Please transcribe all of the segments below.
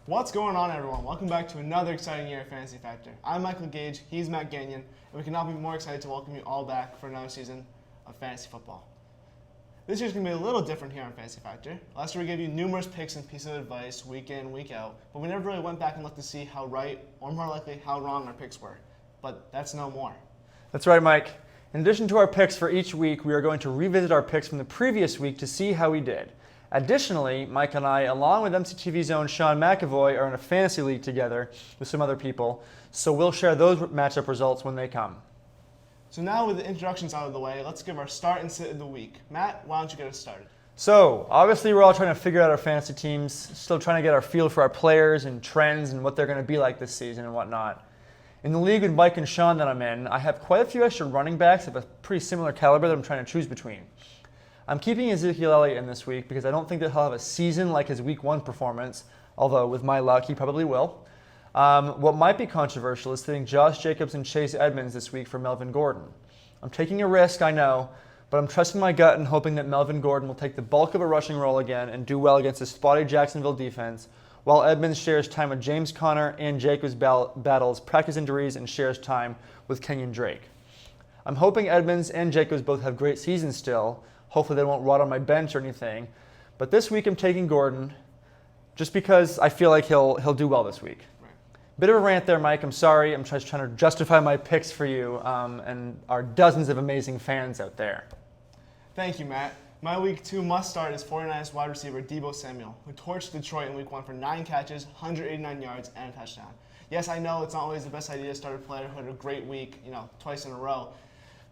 What's going on, everyone? Welcome back to another exciting year of Fantasy Factor. I'm Michael Legage, he's Matt Gagnon, and we cannot be more excited to welcome you all back for another season of fantasy football. This year's going to be a little different here on Fantasy Factor. Last year we gave you numerous picks and pieces of advice week in, week out, but we never really went back and looked to see how right, or more likely, how wrong our picks were. But that's no more. That's right, Mike. In addition to our picks for each week, we are going to revisit our picks from the previous week to see how we did. Additionally, Mike and I, along with MCTV's own Sean McAvoy, are in a fantasy league together with some other people, so we'll share those matchup results when they come. So now with the introductions out of the way, let's give our start and sit of the week. Matt, why don't you get us started? So, obviously we're all trying to figure out our fantasy teams, still trying to get our feel for our players and trends and what they're going to be like this season and whatnot. In the league with Mike and Sean that I'm in, I have quite a few extra running backs of a pretty similar caliber that I'm trying to choose between. I'm keeping Ezekiel Elliott in this week because I don't think that he'll have a season like his week 1 performance, although with my luck he probably will. What might be controversial is sitting Josh Jacobs and Chase Edmonds this week for Melvin Gordon. I'm taking a risk, I know, but I'm trusting my gut and hoping that Melvin Gordon will take the bulk of a rushing role again and do well against a spotty Jacksonville defense, while Edmonds shares time with James Conner and Jacobs battles practice injuries and shares time with Kenyon Drake. I'm hoping Edmonds and Jacobs both have great seasons still. Hopefully they won't rot on my bench or anything. But this week I'm taking Gordon just because I feel like he'll do well this week. Right. Bit of a rant there, Mike. I'm sorry. I'm just trying to justify my picks for you and our dozens of amazing fans out there. Thank you, Matt. My week 2 must start is 49ers wide receiver Deebo Samuel, who torched Detroit in week 1 for 9 catches, 189 yards, and a touchdown. Yes, I know it's not always the best idea to start a player who had a great week, twice in a row.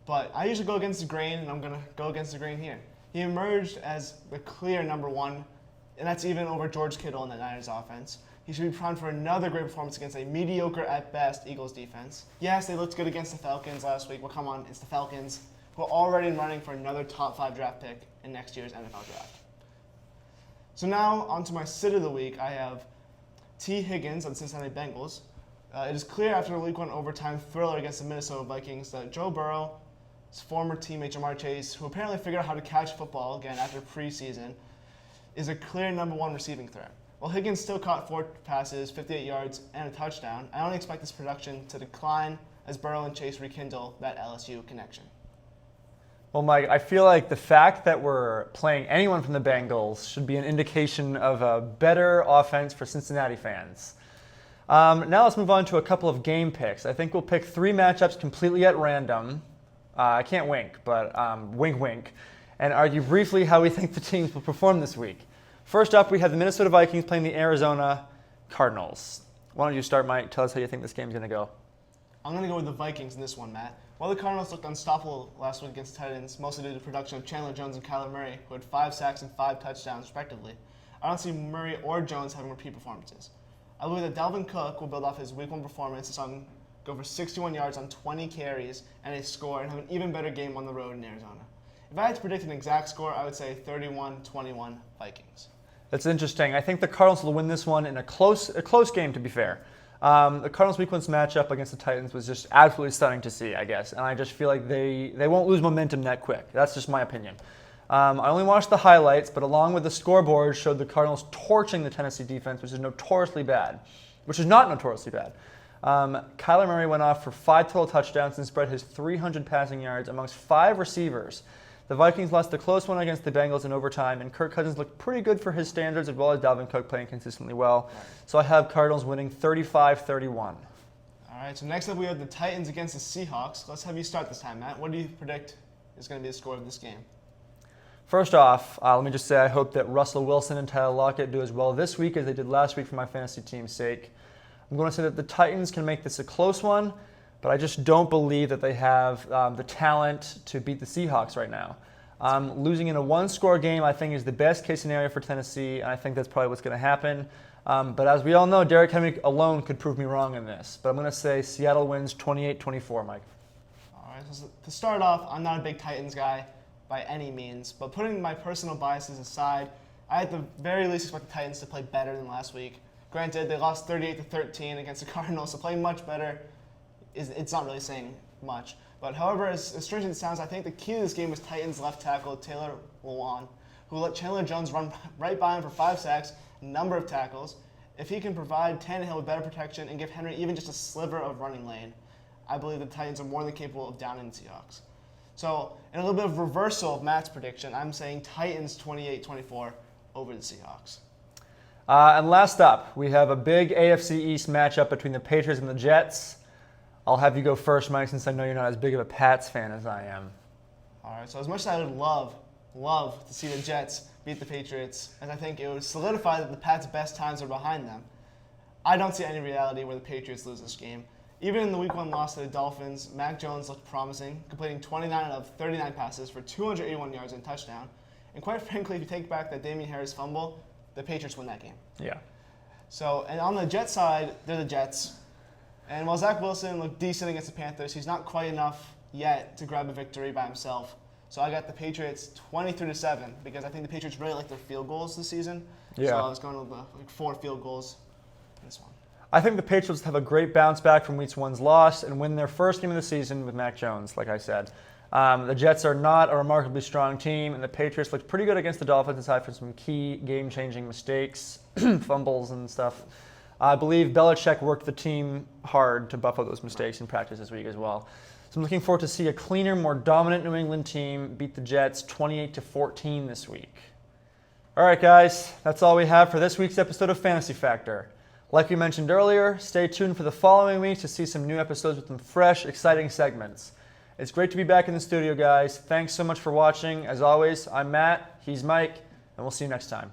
But I usually go against the grain, and I'm going to go against the grain here. He emerged as the clear number 1, and that's even over George Kittle in the Niners offense. He should be primed for another great performance against a mediocre at best Eagles defense. Yes, they looked good against the Falcons last week. Well, come on, it's the Falcons, who are already running for another top 5 draft pick in next year's NFL draft. So now, onto my sit of the week. I have T. Higgins on the Cincinnati Bengals. It is clear after the week 1 overtime thriller against the Minnesota Vikings that Joe Burrow, his former teammate Jamar Chase, who apparently figured out how to catch football again after preseason, is a clear number 1 receiving threat. While Higgins still caught 4 passes, 58 yards, and a touchdown, I only expect this production to decline as Burrow and Chase rekindle that LSU connection. Well, Mike, I feel like the fact that we're playing anyone from the Bengals should be an indication of a better offense for Cincinnati fans. Now let's move on to a couple of game picks. I think we'll pick 3 matchups completely at random. I can't wink, but wink, wink, and argue briefly how we think the teams will perform this week. First up, we have the Minnesota Vikings playing the Arizona Cardinals. Why don't you start, Mike? Tell us how you think this game's going to go. I'm going to go with the Vikings in this one, Matt. While the Cardinals looked unstoppable last week against the Titans, mostly due to the production of Chandler Jones and Kyler Murray, who had 5 sacks and 5 touchdowns, respectively, I don't see Murray or Jones having repeat performances. I believe that Dalvin Cook will build off his week 1 performance and saw him go for 61 yards on 20 carries and a score and have an even better game on the road in Arizona. If I had to predict an exact score, I would say 31-21 Vikings. That's interesting. I think the Cardinals will win this one in a close game, to be fair. The Cardinals' week 1's matchup against the Titans was just absolutely stunning to see, I guess. And I just feel like they won't lose momentum that quick. That's just my opinion. I only watched the highlights, but along with the scoreboard showed the Cardinals torching the Tennessee defense, which is not notoriously bad. Kyler Murray went off for 5 total touchdowns and spread his 300 passing yards amongst 5 receivers. The Vikings lost a close one against the Bengals in overtime, and Kirk Cousins looked pretty good for his standards, as well as Dalvin Cook playing consistently well. So I have Cardinals winning 35-31. All right, so next up we have the Titans against the Seahawks. Let's have you start this time, Matt. What do you predict is going to be the score of this game? First off, let me just say I hope that Russell Wilson and Tyler Lockett do as well this week as they did last week for my fantasy team's sake. I'm going to say that the Titans can make this a close one, but I just don't believe that they have the talent to beat the Seahawks right now. Losing in a 1-score game, I think, is the best-case scenario for Tennessee, and I think that's probably what's going to happen. But as we all know, Derrick Henry alone could prove me wrong in this. But I'm going to say Seattle wins 28-24, Mike. All right, so to start off, I'm not a big Titans guy by any means, but putting my personal biases aside, I at the very least expect the Titans to play better than last week. Granted, they lost 38-13 against the Cardinals, so playing much better it's not really saying much. But however, as strange as it sounds, I think the key to this game was Titans left tackle Taylor Lewan, who let Chandler Jones run right by him for 5 sacks, a number of tackles, If he can provide Tannehill with better protection and give Henry even just a sliver of running lane, I believe the Titans are more than capable of downing the Seahawks. So, in a little bit of reversal of Matt's prediction, I'm saying Titans 28-24 over the Seahawks. And last up, we have a big AFC East matchup between the Patriots and the Jets. I'll have you go first, Mike, since I know you're not as big of a Pats fan as I am. All right, so as much as I would love to see the Jets beat the Patriots, and I think it would solidify that the Pats' best times are behind them, I don't see any reality where the Patriots lose this game. Even in the Week 1 loss to the Dolphins, Mac Jones looked promising, completing 29 out of 39 passes for 281 yards and a touchdown. And quite frankly, if you take back that Damian Harris fumble, the Patriots win that game. Yeah. So, and on the Jets side, they're the Jets. And while Zach Wilson looked decent against the Panthers, he's not quite enough yet to grab a victory by himself. So I got the Patriots 23-7 because I think the Patriots really like their field goals this season. Yeah. So I was going with like 4 field goals in this one. I think the Patriots have a great bounce back from Week 1's loss and win their first game of the season with Mac Jones, like I said. The Jets are not a remarkably strong team, and the Patriots looked pretty good against the Dolphins aside from some key game-changing mistakes, fumbles and stuff. I believe Belichick worked the team hard to buff out those mistakes in practice this week as well. So I'm looking forward to see a cleaner, more dominant New England team beat the Jets 28-14 this week. All right, guys, that's all we have for this week's episode of Fantasy Factor. Like we mentioned earlier, stay tuned for the following week to see some new episodes with some fresh, exciting segments. It's great to be back in the studio, guys. Thanks so much for watching. As always, I'm Matt, he's Mike, and we'll see you next time.